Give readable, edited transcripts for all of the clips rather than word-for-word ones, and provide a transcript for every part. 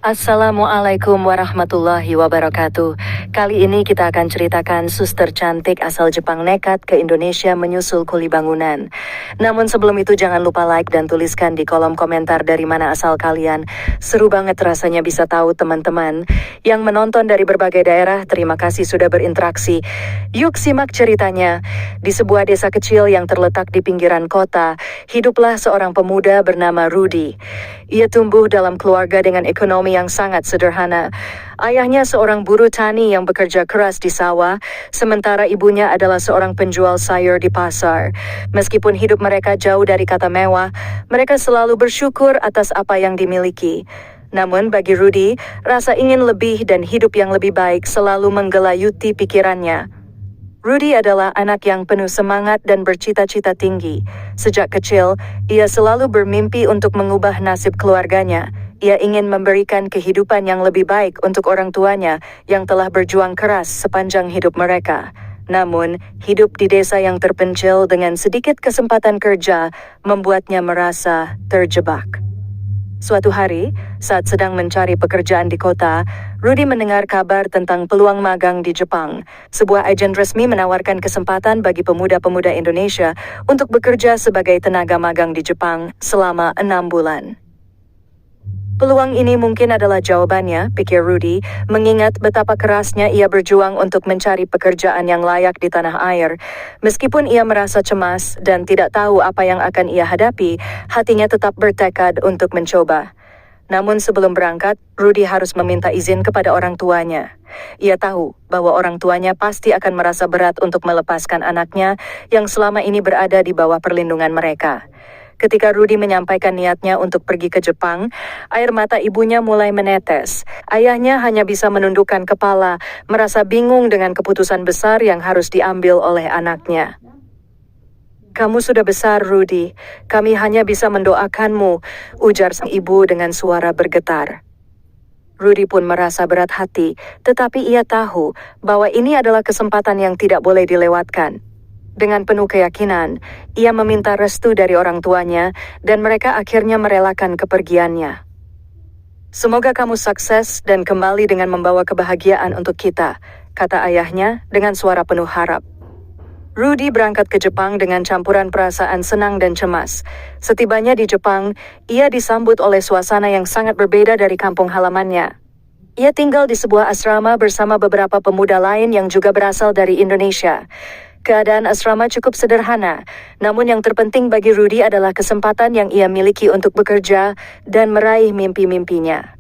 Assalamualaikum warahmatullahi wabarakatuh. Kali ini kita akan ceritakan suster cantik asal Jepang nekat ke Indonesia menyusul kuli bangunan. Namun sebelum itu jangan lupa like dan tuliskan di kolom komentar dari mana asal kalian. Seru banget rasanya bisa tahu teman-teman yang menonton dari berbagai daerah. Terima kasih sudah berinteraksi. Yuk simak ceritanya. Di sebuah desa kecil yang terletak di pinggiran kota, hiduplah seorang pemuda bernama Rudy. Ia tumbuh dalam keluarga dengan ekonomi yang sangat sederhana. Ayahnya seorang buruh tani yang bekerja keras di sawah, sementara ibunya adalah seorang penjual sayur di pasar. Meskipun hidup mereka jauh dari kata mewah, mereka selalu bersyukur atas apa yang dimiliki. Namun bagi Rudy, rasa ingin lebih dan hidup yang lebih baik selalu menggelayuti pikirannya. Rudy adalah anak yang penuh semangat dan bercita-cita tinggi. Sejak kecil, ia selalu bermimpi untuk mengubah nasib keluarganya. Ia ingin memberikan kehidupan yang lebih baik untuk orang tuanya yang telah berjuang keras sepanjang hidup mereka. Namun, hidup di desa yang terpencil dengan sedikit kesempatan kerja membuatnya merasa terjebak. Suatu hari, saat sedang mencari pekerjaan di kota, Rudy mendengar kabar tentang peluang magang di Jepang. Sebuah agen resmi menawarkan kesempatan bagi pemuda-pemuda Indonesia untuk bekerja sebagai tenaga magang di Jepang selama 6 bulan. Peluang ini mungkin adalah jawabannya, pikir Rudy, mengingat betapa kerasnya ia berjuang untuk mencari pekerjaan yang layak di tanah air. Meskipun ia merasa cemas dan tidak tahu apa yang akan ia hadapi, hatinya tetap bertekad untuk mencoba. Namun sebelum berangkat, Rudy harus meminta izin kepada orang tuanya. Ia tahu bahwa orang tuanya pasti akan merasa berat untuk melepaskan anaknya yang selama ini berada di bawah perlindungan mereka. Ketika Rudy menyampaikan niatnya untuk pergi ke Jepang, air mata ibunya mulai menetes. Ayahnya hanya bisa menundukkan kepala, merasa bingung dengan keputusan besar yang harus diambil oleh anaknya. "Kamu sudah besar, Rudy. Kami hanya bisa mendoakanmu," ujar sang ibu dengan suara bergetar. Rudy pun merasa berat hati, tetapi ia tahu bahwa ini adalah kesempatan yang tidak boleh dilewatkan. Dengan penuh keyakinan, ia meminta restu dari orang tuanya dan mereka akhirnya merelakan kepergiannya. "Semoga kamu sukses dan kembali dengan membawa kebahagiaan untuk kita," kata ayahnya dengan suara penuh harap. Rudy berangkat ke Jepang dengan campuran perasaan senang dan cemas. Setibanya di Jepang, ia disambut oleh suasana yang sangat berbeda dari kampung halamannya. Ia tinggal di sebuah asrama bersama beberapa pemuda lain yang juga berasal dari Indonesia. Keadaan asrama cukup sederhana, namun yang terpenting bagi Rudy adalah kesempatan yang ia miliki untuk bekerja dan meraih mimpi-mimpinya.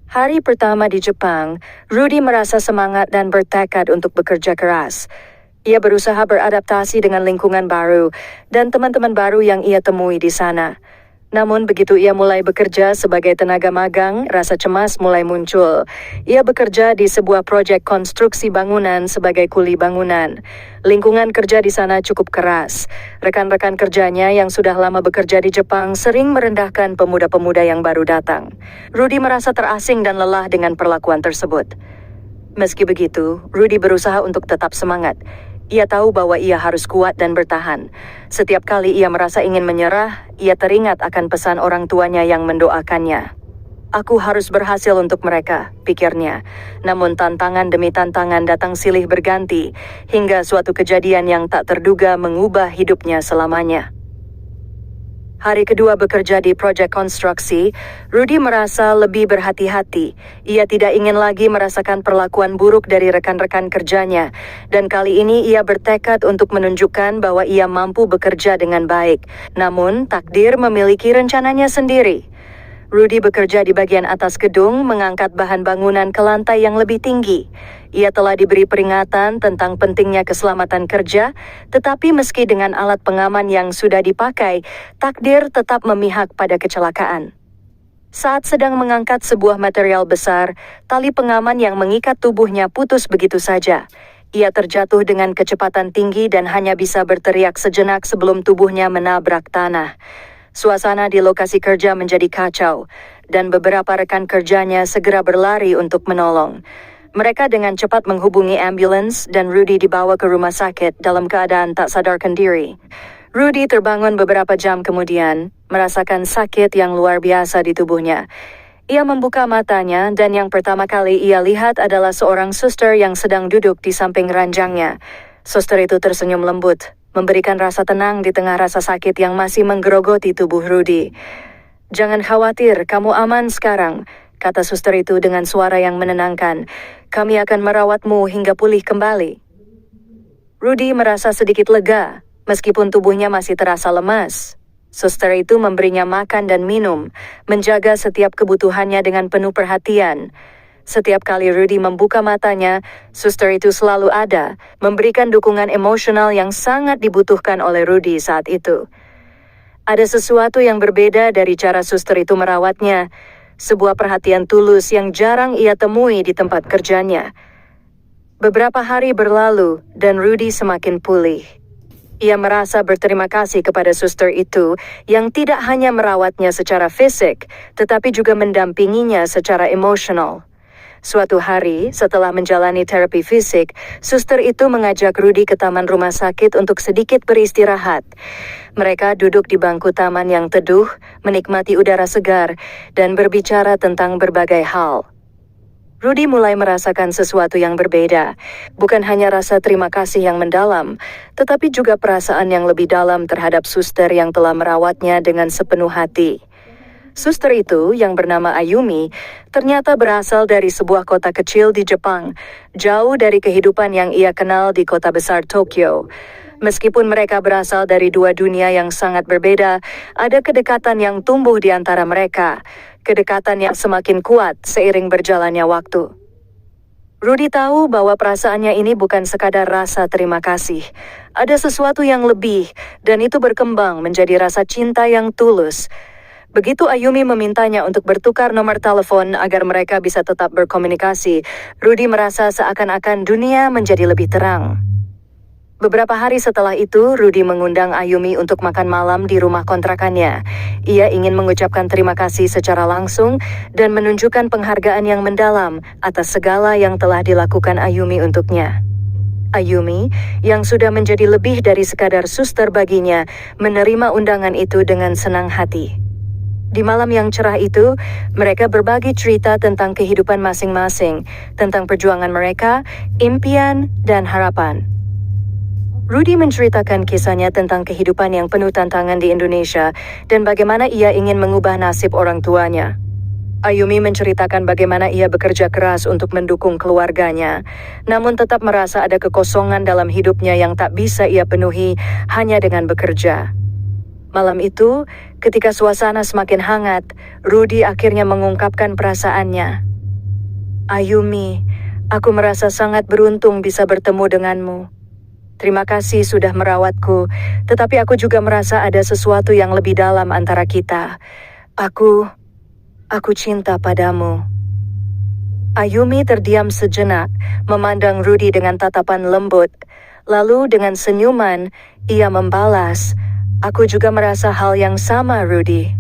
Hari pertama di Jepang, Rudy merasa semangat dan bertekad untuk bekerja keras. Ia berusaha beradaptasi dengan lingkungan baru dan teman-teman baru yang ia temui di sana. Namun begitu ia mulai bekerja sebagai tenaga magang, rasa cemas mulai muncul. Ia bekerja di sebuah proyek konstruksi bangunan sebagai kuli bangunan. Lingkungan kerja di sana cukup keras. Rekan-rekan kerjanya yang sudah lama bekerja di Jepang sering merendahkan pemuda-pemuda yang baru datang. Rudy merasa terasing dan lelah dengan perlakuan tersebut. Meski begitu, Rudy berusaha untuk tetap semangat. Ia tahu bahwa ia harus kuat dan bertahan. Setiap kali ia merasa ingin menyerah, ia teringat akan pesan orang tuanya yang mendoakannya. "Aku harus berhasil untuk mereka," pikirnya. Namun tantangan demi tantangan datang silih berganti, hingga suatu kejadian yang tak terduga mengubah hidupnya selamanya. Hari kedua bekerja di proyek konstruksi, Rudy merasa lebih berhati-hati. Ia tidak ingin lagi merasakan perlakuan buruk dari rekan-rekan kerjanya, dan kali ini ia bertekad untuk menunjukkan bahwa ia mampu bekerja dengan baik. Namun, takdir memiliki rencananya sendiri. Rudy bekerja di bagian atas gedung, mengangkat bahan bangunan ke lantai yang lebih tinggi. Ia telah diberi peringatan tentang pentingnya keselamatan kerja, tetapi meski dengan alat pengaman yang sudah dipakai, takdir tetap memihak pada kecelakaan. Saat sedang mengangkat sebuah material besar, tali pengaman yang mengikat tubuhnya putus begitu saja. Ia terjatuh dengan kecepatan tinggi dan hanya bisa berteriak sejenak sebelum tubuhnya menabrak tanah. Suasana di lokasi kerja menjadi kacau, dan beberapa rekan kerjanya segera berlari untuk menolong. Mereka dengan cepat menghubungi ambulans dan Rudy dibawa ke rumah sakit dalam keadaan tak sadarkan diri. Rudy terbangun beberapa jam kemudian, merasakan sakit yang luar biasa di tubuhnya. Ia membuka matanya dan yang pertama kali ia lihat adalah seorang suster yang sedang duduk di samping ranjangnya. Suster itu tersenyum lembut, memberikan rasa tenang di tengah rasa sakit yang masih menggerogoti tubuh Rudy. "Jangan khawatir, kamu aman sekarang," kata suster itu dengan suara yang menenangkan. "Kami akan merawatmu hingga pulih kembali." Rudy merasa sedikit lega, meskipun tubuhnya masih terasa lemas. Suster itu memberinya makan dan minum, menjaga setiap kebutuhannya dengan penuh perhatian. Setiap kali Rudy membuka matanya, suster itu selalu ada, memberikan dukungan emosional yang sangat dibutuhkan oleh Rudy saat itu. Ada sesuatu yang berbeda dari cara suster itu merawatnya, sebuah perhatian tulus yang jarang ia temui di tempat kerjanya. Beberapa hari berlalu dan Rudy semakin pulih. Ia merasa berterima kasih kepada suster itu yang tidak hanya merawatnya secara fisik, tetapi juga mendampinginya secara emosional. Suatu hari, setelah menjalani terapi fisik, suster itu mengajak Rudy ke taman rumah sakit untuk sedikit beristirahat. Mereka duduk di bangku taman yang teduh, menikmati udara segar, dan berbicara tentang berbagai hal. Rudy mulai merasakan sesuatu yang berbeda, bukan hanya rasa terima kasih yang mendalam, tetapi juga perasaan yang lebih dalam terhadap suster yang telah merawatnya dengan sepenuh hati. Suster itu, yang bernama Ayumi, ternyata berasal dari sebuah kota kecil di Jepang, jauh dari kehidupan yang ia kenal di kota besar Tokyo. Meskipun mereka berasal dari dua dunia yang sangat berbeda, ada kedekatan yang tumbuh di antara mereka. Kedekatan yang semakin kuat seiring berjalannya waktu. Rudy tahu bahwa perasaannya ini bukan sekadar rasa terima kasih. Ada sesuatu yang lebih, dan itu berkembang menjadi rasa cinta yang tulus. Begitu Ayumi memintanya untuk bertukar nomor telepon agar mereka bisa tetap berkomunikasi, Rudy merasa seakan-akan dunia menjadi lebih terang. Beberapa hari setelah itu, Rudy mengundang Ayumi untuk makan malam di rumah kontrakannya. Ia ingin mengucapkan terima kasih secara langsung dan menunjukkan penghargaan yang mendalam atas segala yang telah dilakukan Ayumi untuknya. Ayumi, yang sudah menjadi lebih dari sekadar suster baginya, menerima undangan itu dengan senang hati. Di malam yang cerah itu, mereka berbagi cerita tentang kehidupan masing-masing, tentang perjuangan mereka, impian, dan harapan. Rudy menceritakan kisahnya tentang kehidupan yang penuh tantangan di Indonesia dan bagaimana ia ingin mengubah nasib orang tuanya. Ayumi menceritakan bagaimana ia bekerja keras untuk mendukung keluarganya, namun tetap merasa ada kekosongan dalam hidupnya yang tak bisa ia penuhi hanya dengan bekerja. Malam itu, ketika suasana semakin hangat, Rudy akhirnya mengungkapkan perasaannya. "Ayumi, aku merasa sangat beruntung bisa bertemu denganmu. Terima kasih sudah merawatku, tetapi aku juga merasa ada sesuatu yang lebih dalam antara kita. Aku cinta padamu." Ayumi terdiam sejenak, memandang Rudy dengan tatapan lembut. Lalu dengan senyuman, ia membalas, "Aku juga merasa hal yang sama, Rudy."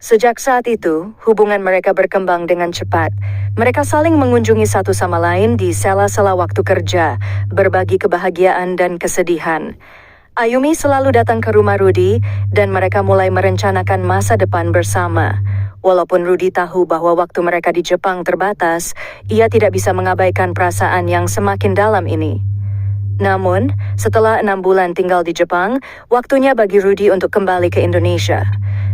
Sejak saat itu, hubungan mereka berkembang dengan cepat. Mereka saling mengunjungi satu sama lain di sela-sela waktu kerja, berbagi kebahagiaan dan kesedihan. Ayumi selalu datang ke rumah Rudy, dan mereka mulai merencanakan masa depan bersama. Walaupun Rudy tahu bahwa waktu mereka di Jepang terbatas, ia tidak bisa mengabaikan perasaan yang semakin dalam ini. Namun, setelah 6 bulan tinggal di Jepang, waktunya bagi Rudy untuk kembali ke Indonesia.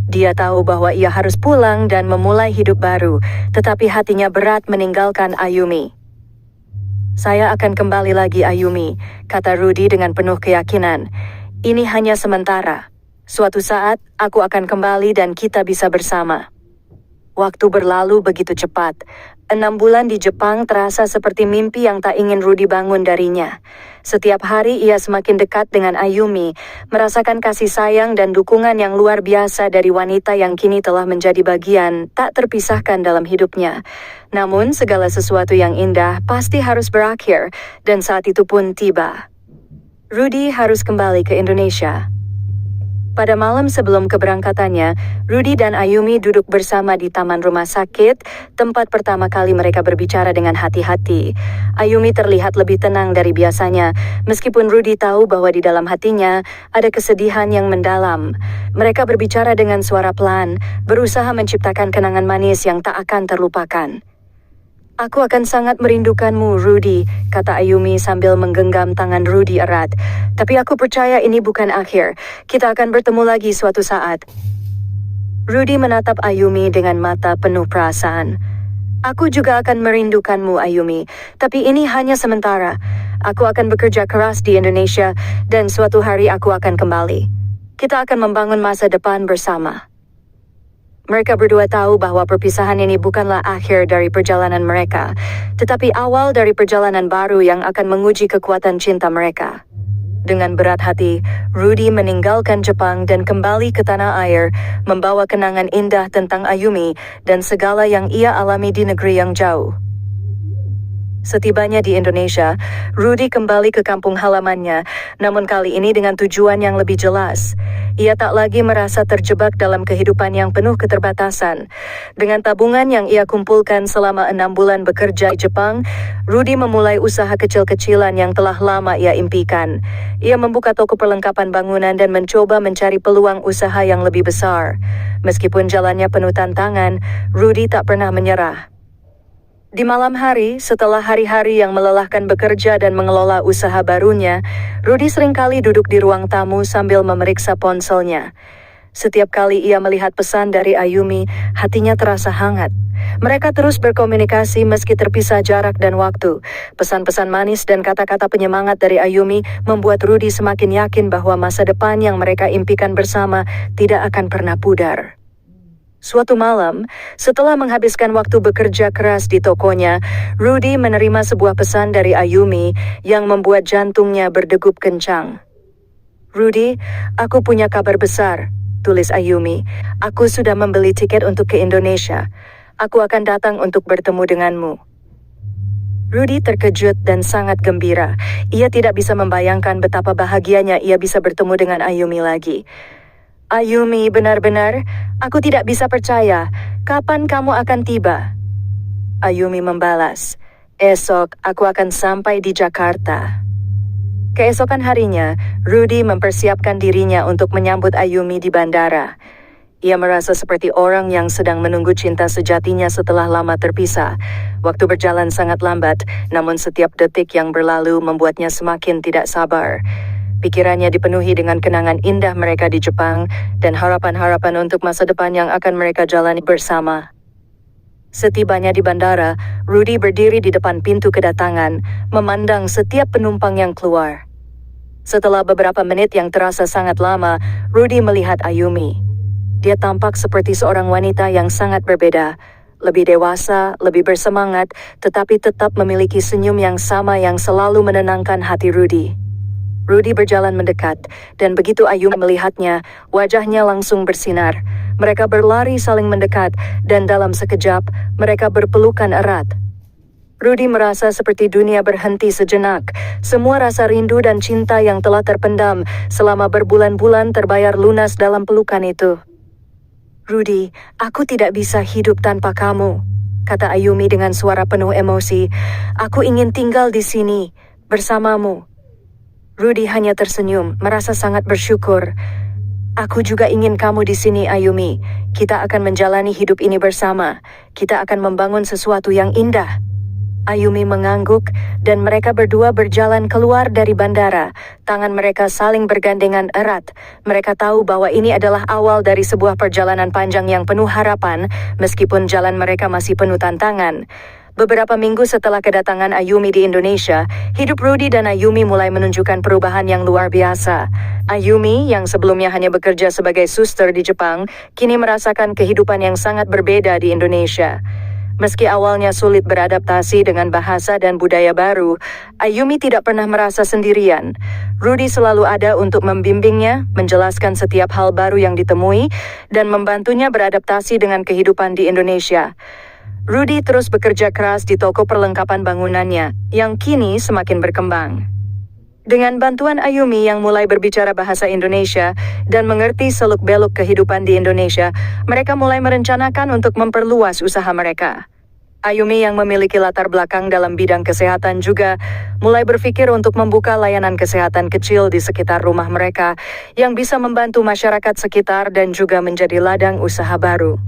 Dia tahu bahwa ia harus pulang dan memulai hidup baru, tetapi hatinya berat meninggalkan Ayumi. "Saya akan kembali lagi, Ayumi," kata Rudy dengan penuh keyakinan. "Ini hanya sementara. Suatu saat, aku akan kembali dan kita bisa bersama." Waktu berlalu begitu cepat. 6 bulan di Jepang terasa seperti mimpi yang tak ingin Rudy bangun darinya. Setiap hari ia semakin dekat dengan Ayumi, merasakan kasih sayang dan dukungan yang luar biasa dari wanita yang kini telah menjadi bagian tak terpisahkan dalam hidupnya. Namun segala sesuatu yang indah pasti harus berakhir, dan saat itu pun tiba. Rudy harus kembali ke Indonesia. Pada malam sebelum keberangkatannya, Rudy dan Ayumi duduk bersama di taman rumah sakit, tempat pertama kali mereka berbicara dengan hati-hati. Ayumi terlihat lebih tenang dari biasanya, meskipun Rudy tahu bahwa di dalam hatinya ada kesedihan yang mendalam. Mereka berbicara dengan suara pelan, berusaha menciptakan kenangan manis yang tak akan terlupakan. Aku akan sangat merindukanmu, Rudy, kata Ayumi sambil menggenggam tangan Rudy erat. Tapi aku percaya ini bukan akhir. Kita akan bertemu lagi suatu saat. Rudy menatap Ayumi dengan mata penuh perasaan. Aku juga akan merindukanmu, Ayumi. Tapi ini hanya sementara. Aku akan bekerja keras di Indonesia dan suatu hari aku akan kembali. Kita akan membangun masa depan bersama. Mereka berdua tahu bahwa perpisahan ini bukanlah akhir dari perjalanan mereka, tetapi awal dari perjalanan baru yang akan menguji kekuatan cinta mereka. Dengan berat hati, Rudy meninggalkan Jepang dan kembali ke tanah air, membawa kenangan indah tentang Ayumi dan segala yang ia alami di negeri yang jauh. Setibanya di Indonesia, Rudy kembali ke kampung halamannya, namun kali ini dengan tujuan yang lebih jelas. Ia tak lagi merasa terjebak dalam kehidupan yang penuh keterbatasan. Dengan tabungan yang ia kumpulkan selama 6 bulan bekerja di Jepang, Rudy memulai usaha kecil-kecilan yang telah lama ia impikan. Ia membuka toko perlengkapan bangunan dan mencoba mencari peluang usaha yang lebih besar. Meskipun jalannya penuh tantangan, Rudy tak pernah menyerah. Di malam hari, setelah hari-hari yang melelahkan bekerja dan mengelola usaha barunya, Rudy seringkali duduk di ruang tamu sambil memeriksa ponselnya. Setiap kali ia melihat pesan dari Ayumi, hatinya terasa hangat. Mereka terus berkomunikasi meski terpisah jarak dan waktu. Pesan-pesan manis dan kata-kata penyemangat dari Ayumi membuat Rudy semakin yakin bahwa masa depan yang mereka impikan bersama tidak akan pernah pudar. Suatu malam, setelah menghabiskan waktu bekerja keras di tokonya, Rudy menerima sebuah pesan dari Ayumi yang membuat jantungnya berdegup kencang. "Rudy, aku punya kabar besar," tulis Ayumi. "Aku sudah membeli tiket untuk ke Indonesia. Aku akan datang untuk bertemu denganmu." Rudy terkejut dan sangat gembira. Ia tidak bisa membayangkan betapa bahagianya ia bisa bertemu dengan Ayumi lagi. "Ayumi, benar-benar, aku tidak bisa percaya. Kapan kamu akan tiba?" Ayumi membalas, "Esok aku akan sampai di Jakarta." Keesokan harinya, Rudy mempersiapkan dirinya untuk menyambut Ayumi di bandara. Ia merasa seperti orang yang sedang menunggu cinta sejatinya setelah lama terpisah. Waktu berjalan sangat lambat, namun setiap detik yang berlalu membuatnya semakin tidak sabar. Pikirannya dipenuhi dengan kenangan indah mereka di Jepang dan harapan-harapan untuk masa depan yang akan mereka jalani bersama. Setibanya di bandara, Rudy berdiri di depan pintu kedatangan, memandang setiap penumpang yang keluar. Setelah beberapa menit yang terasa sangat lama, Rudy melihat Ayumi. Dia tampak seperti seorang wanita yang sangat berbeda, lebih dewasa, lebih bersemangat, tetapi tetap memiliki senyum yang sama yang selalu menenangkan hati Rudy. Rudy berjalan mendekat, dan begitu Ayumi melihatnya, wajahnya langsung bersinar. Mereka berlari saling mendekat, dan dalam sekejap, mereka berpelukan erat. Rudy merasa seperti dunia berhenti sejenak. Semua rasa rindu dan cinta yang telah terpendam selama berbulan-bulan terbayar lunas dalam pelukan itu. "Rudy, aku tidak bisa hidup tanpa kamu," kata Ayumi dengan suara penuh emosi. "Aku ingin tinggal di sini, bersamamu." Rudy hanya tersenyum, merasa sangat bersyukur. "Aku juga ingin kamu di sini, Ayumi. Kita akan menjalani hidup ini bersama. Kita akan membangun sesuatu yang indah." Ayumi mengangguk, dan mereka berdua berjalan keluar dari bandara. Tangan mereka saling bergandengan erat. Mereka tahu bahwa ini adalah awal dari sebuah perjalanan panjang yang penuh harapan, meskipun jalan mereka masih penuh tantangan. Beberapa minggu setelah kedatangan Ayumi di Indonesia, hidup Rudy dan Ayumi mulai menunjukkan perubahan yang luar biasa. Ayumi, yang sebelumnya hanya bekerja sebagai suster di Jepang, kini merasakan kehidupan yang sangat berbeda di Indonesia. Meski awalnya sulit beradaptasi dengan bahasa dan budaya baru, Ayumi tidak pernah merasa sendirian. Rudy selalu ada untuk membimbingnya, menjelaskan setiap hal baru yang ditemui, dan membantunya beradaptasi dengan kehidupan di Indonesia. Rudy terus bekerja keras di toko perlengkapan bangunannya, yang kini semakin berkembang. Dengan bantuan Ayumi yang mulai berbicara bahasa Indonesia dan mengerti seluk-beluk kehidupan di Indonesia, mereka mulai merencanakan untuk memperluas usaha mereka. Ayumi yang memiliki latar belakang dalam bidang kesehatan juga mulai berpikir untuk membuka layanan kesehatan kecil di sekitar rumah mereka yang bisa membantu masyarakat sekitar dan juga menjadi ladang usaha baru.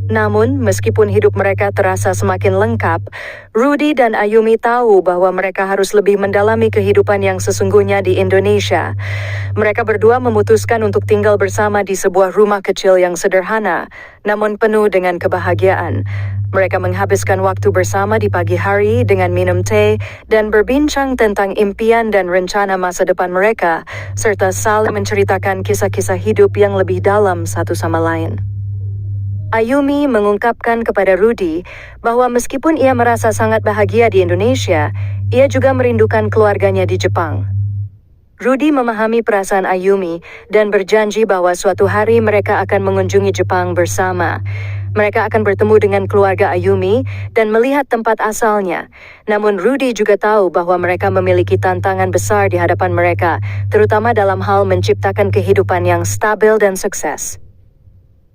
Namun, meskipun hidup mereka terasa semakin lengkap, Rudy dan Ayumi tahu bahwa mereka harus lebih mendalami kehidupan yang sesungguhnya di Indonesia. Mereka berdua memutuskan untuk tinggal bersama di sebuah rumah kecil yang sederhana, namun penuh dengan kebahagiaan. Mereka menghabiskan waktu bersama di pagi hari dengan minum teh dan berbincang tentang impian dan rencana masa depan mereka, serta saling menceritakan kisah-kisah hidup yang lebih dalam satu sama lain. Ayumi mengungkapkan kepada Rudy bahwa meskipun ia merasa sangat bahagia di Indonesia, ia juga merindukan keluarganya di Jepang. Rudy memahami perasaan Ayumi dan berjanji bahwa suatu hari mereka akan mengunjungi Jepang bersama. Mereka akan bertemu dengan keluarga Ayumi dan melihat tempat asalnya. Namun Rudy juga tahu bahwa mereka memiliki tantangan besar di hadapan mereka, terutama dalam hal menciptakan kehidupan yang stabil dan sukses.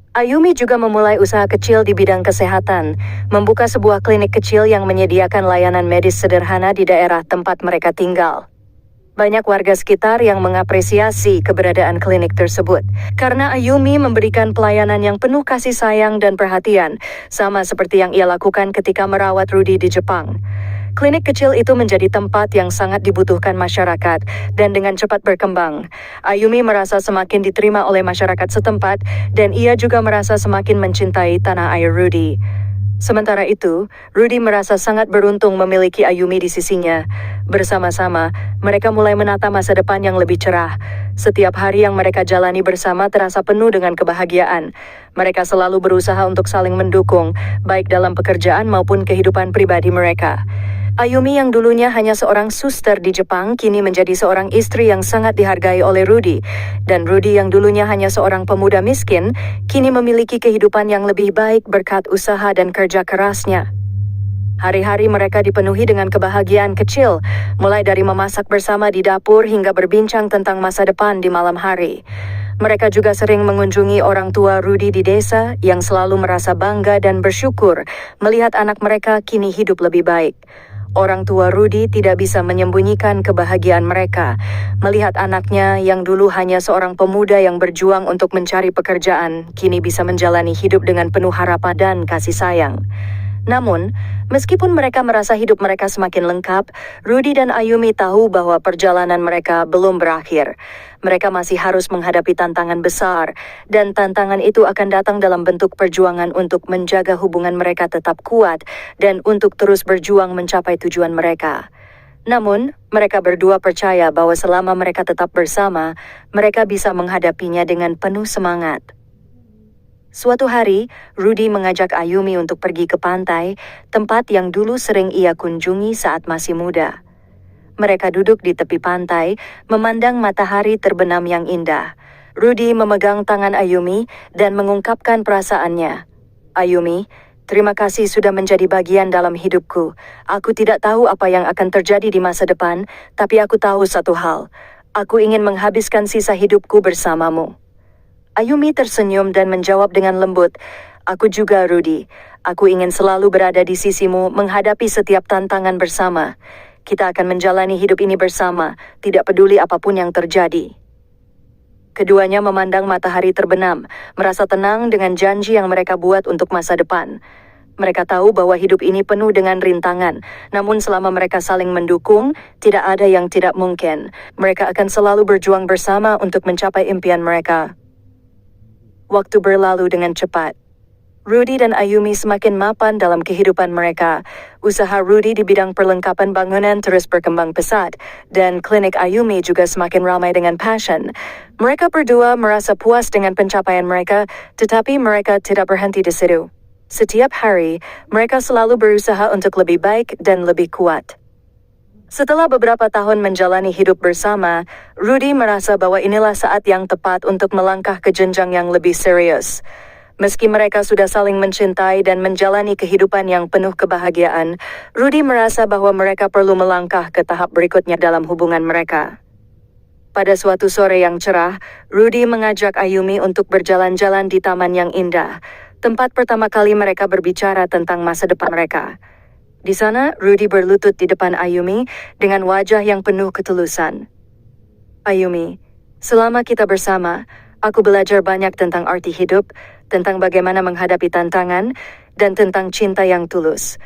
Ayumi juga memulai usaha kecil di bidang kesehatan, membuka sebuah klinik kecil yang menyediakan layanan medis sederhana di daerah tempat mereka tinggal. Banyak warga sekitar yang mengapresiasi keberadaan klinik tersebut, karena Ayumi memberikan pelayanan yang penuh kasih sayang dan perhatian, sama seperti yang ia lakukan ketika merawat Rudy di Jepang. Klinik kecil itu menjadi tempat yang sangat dibutuhkan masyarakat dan dengan cepat berkembang. Ayumi merasa semakin diterima oleh masyarakat setempat dan ia juga merasa semakin mencintai tanah air Rudy. Sementara itu, Rudy merasa sangat beruntung memiliki Ayumi di sisinya. Bersama-sama, mereka mulai menata masa depan yang lebih cerah. Setiap hari yang mereka jalani bersama terasa penuh dengan kebahagiaan. Mereka selalu berusaha untuk saling mendukung, baik dalam pekerjaan maupun kehidupan pribadi mereka. Ayumi yang dulunya hanya seorang suster di Jepang kini menjadi seorang istri yang sangat dihargai oleh Rudy. Dan Rudy yang dulunya hanya seorang pemuda miskin, kini memiliki kehidupan yang lebih baik berkat usaha dan kerja kerasnya. Hari-hari mereka dipenuhi dengan kebahagiaan kecil, mulai dari memasak bersama di dapur hingga berbincang tentang masa depan di malam hari. Mereka juga sering mengunjungi orang tua Rudy di desa yang selalu merasa bangga dan bersyukur melihat anak mereka kini hidup lebih baik. Orang tua Rudy tidak bisa menyembunyikan kebahagiaan mereka melihat anaknya yang dulu hanya seorang pemuda yang berjuang untuk mencari pekerjaan, kini bisa menjalani hidup dengan penuh harapan dan kasih sayang. Namun, meskipun mereka merasa hidup mereka semakin lengkap, Rudy dan Ayumi tahu bahwa perjalanan mereka belum berakhir. Mereka masih harus menghadapi tantangan besar, dan tantangan itu akan datang dalam bentuk perjuangan untuk menjaga hubungan mereka tetap kuat dan untuk terus berjuang mencapai tujuan mereka. Namun, mereka berdua percaya bahwa selama mereka tetap bersama, mereka bisa menghadapinya dengan penuh semangat. Suatu hari, Rudy mengajak Ayumi untuk pergi ke pantai, tempat yang dulu sering ia kunjungi saat masih muda. Mereka duduk di tepi pantai, memandang matahari terbenam yang indah. Rudy memegang tangan Ayumi dan mengungkapkan perasaannya. Ayumi, terima kasih sudah menjadi bagian dalam hidupku. Aku tidak tahu apa yang akan terjadi di masa depan, tapi aku tahu satu hal. Aku ingin menghabiskan sisa hidupku bersamamu. Ayumi tersenyum dan menjawab dengan lembut, "Aku juga, Rudy. Aku ingin selalu berada di sisimu menghadapi setiap tantangan bersama. Kita akan menjalani hidup ini bersama, tidak peduli apapun yang terjadi." Keduanya memandang matahari terbenam, merasa tenang dengan janji yang mereka buat untuk masa depan. Mereka tahu bahwa hidup ini penuh dengan rintangan, namun selama mereka saling mendukung, tidak ada yang tidak mungkin. Mereka akan selalu berjuang bersama untuk mencapai impian mereka. Waktu berlalu dengan cepat. Rudy dan Ayumi semakin mapan dalam kehidupan mereka. Usaha Rudy di bidang perlengkapan bangunan terus berkembang pesat, dan klinik Ayumi juga semakin ramai dengan passion. Mereka berdua merasa puas dengan pencapaian mereka, tetapi mereka tidak berhenti di situ. Setiap hari, mereka selalu berusaha untuk lebih baik dan lebih kuat. Setelah beberapa tahun menjalani hidup bersama, Rudy merasa bahwa inilah saat yang tepat untuk melangkah ke jenjang yang lebih serius. Meski mereka sudah saling mencintai dan menjalani kehidupan yang penuh kebahagiaan, Rudy merasa bahwa mereka perlu melangkah ke tahap berikutnya dalam hubungan mereka. Pada suatu sore yang cerah, Rudy mengajak Ayumi untuk berjalan-jalan di taman yang indah, tempat pertama kali mereka berbicara tentang masa depan mereka. Di sana, Rudy berlutut di depan Ayumi dengan wajah yang penuh ketulusan. Ayumi, selama kita bersama, aku belajar banyak tentang arti hidup, tentang bagaimana menghadapi tantangan, dan tentang cinta yang tulus.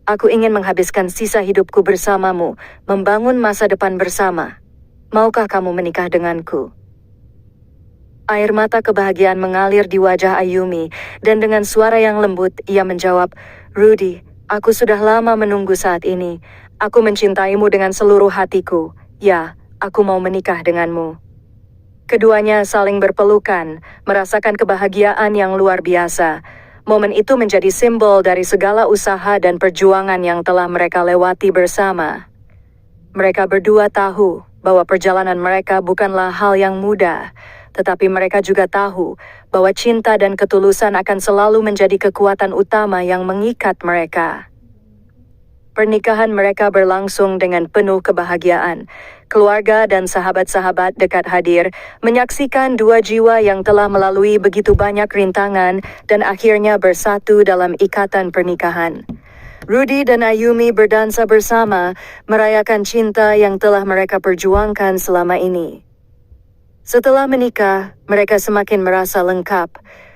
Aku ingin menghabiskan sisa hidupku bersamamu, membangun masa depan bersama. Maukah kamu menikah denganku? Air mata kebahagiaan mengalir di wajah Ayumi, dan dengan suara yang lembut, ia menjawab, "Rudy, aku sudah lama menunggu saat ini. Aku mencintaimu dengan seluruh hatiku. Ya, aku mau menikah denganmu." Keduanya saling berpelukan, merasakan kebahagiaan yang luar biasa. Momen itu menjadi simbol dari segala usaha dan perjuangan yang telah mereka lewati bersama. Mereka berdua tahu bahwa perjalanan mereka bukanlah hal yang mudah, tetapi mereka juga tahu bahwa cinta dan ketulusan akan selalu menjadi kekuatan utama yang mengikat mereka. Pernikahan mereka berlangsung dengan penuh kebahagiaan. Keluarga dan sahabat-sahabat dekat hadir, menyaksikan dua jiwa yang telah melalui begitu banyak rintangan dan akhirnya bersatu dalam ikatan pernikahan. Rudy dan Ayumi berdansa bersama, merayakan cinta yang telah mereka perjuangkan selama ini. Setelah menikah, mereka semakin merasa lengkap.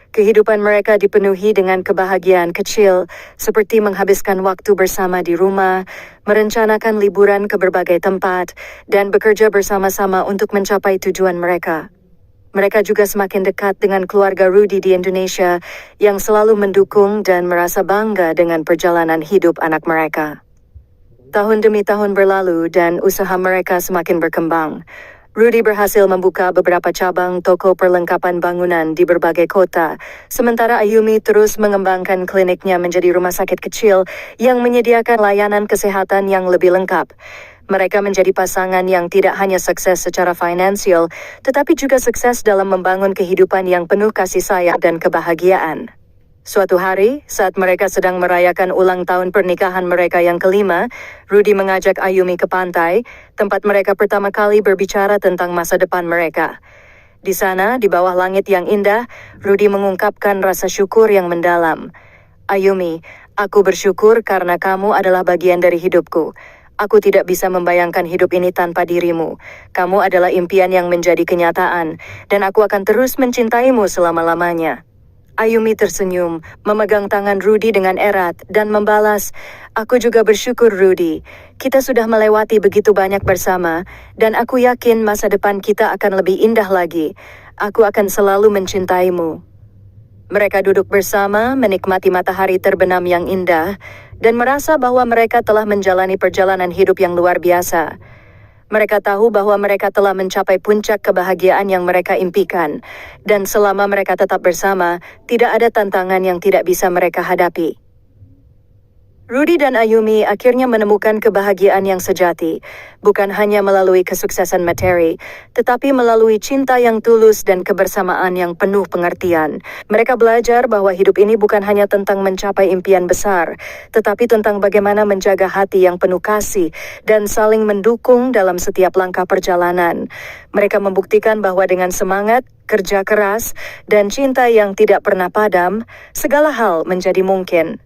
Kehidupan mereka dipenuhi dengan kebahagiaan kecil, seperti menghabiskan waktu bersama di rumah, merencanakan liburan ke berbagai tempat, dan bekerja bersama-sama untuk mencapai tujuan mereka. Mereka juga semakin dekat dengan keluarga Rudy di Indonesia, yang selalu mendukung dan merasa bangga dengan perjalanan hidup anak mereka. Tahun demi tahun berlalu dan usaha mereka semakin berkembang. Rudy berhasil membuka beberapa cabang toko perlengkapan bangunan di berbagai kota, sementara Ayumi terus mengembangkan kliniknya menjadi rumah sakit kecil yang menyediakan layanan kesehatan yang lebih lengkap. Mereka menjadi pasangan yang tidak hanya sukses secara finansial, tetapi juga sukses dalam membangun kehidupan yang penuh kasih sayang dan kebahagiaan. Suatu hari, saat mereka sedang merayakan ulang tahun pernikahan mereka yang kelima, Rudy mengajak Ayumi ke pantai, tempat mereka pertama kali berbicara tentang masa depan mereka. Di sana, di bawah langit yang indah, Rudy mengungkapkan rasa syukur yang mendalam. "Ayumi, aku bersyukur karena kamu adalah bagian dari hidupku. Aku tidak bisa membayangkan hidup ini tanpa dirimu. Kamu adalah impian yang menjadi kenyataan, dan aku akan terus mencintaimu selama-lamanya." Ayumi tersenyum, memegang tangan Rudy dengan erat, dan membalas, "Aku juga bersyukur Rudy. Kita sudah melewati begitu banyak bersama, dan aku yakin masa depan kita akan lebih indah lagi. Aku akan selalu mencintaimu." Mereka duduk bersama, menikmati matahari terbenam yang indah, dan merasa bahwa mereka telah menjalani perjalanan hidup yang luar biasa. Mereka tahu bahwa mereka telah mencapai puncak kebahagiaan yang mereka impikan, dan selama mereka tetap bersama, tidak ada tantangan yang tidak bisa mereka hadapi. Rudy dan Ayumi akhirnya menemukan kebahagiaan yang sejati, bukan hanya melalui kesuksesan materi, tetapi melalui cinta yang tulus dan kebersamaan yang penuh pengertian. Mereka belajar bahwa hidup ini bukan hanya tentang mencapai impian besar, tetapi tentang bagaimana menjaga hati yang penuh kasih dan saling mendukung dalam setiap langkah perjalanan. Mereka membuktikan bahwa dengan semangat, kerja keras, dan cinta yang tidak pernah padam, segala hal menjadi mungkin.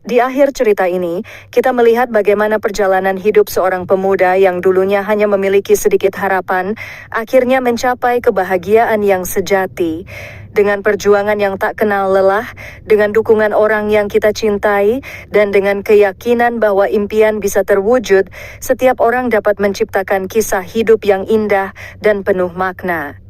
Di akhir cerita ini, kita melihat bagaimana perjalanan hidup seorang pemuda yang dulunya hanya memiliki sedikit harapan, akhirnya mencapai kebahagiaan yang sejati. Dengan perjuangan yang tak kenal lelah, dengan dukungan orang yang kita cintai, dan dengan keyakinan bahwa impian bisa terwujud, setiap orang dapat menciptakan kisah hidup yang indah dan penuh makna.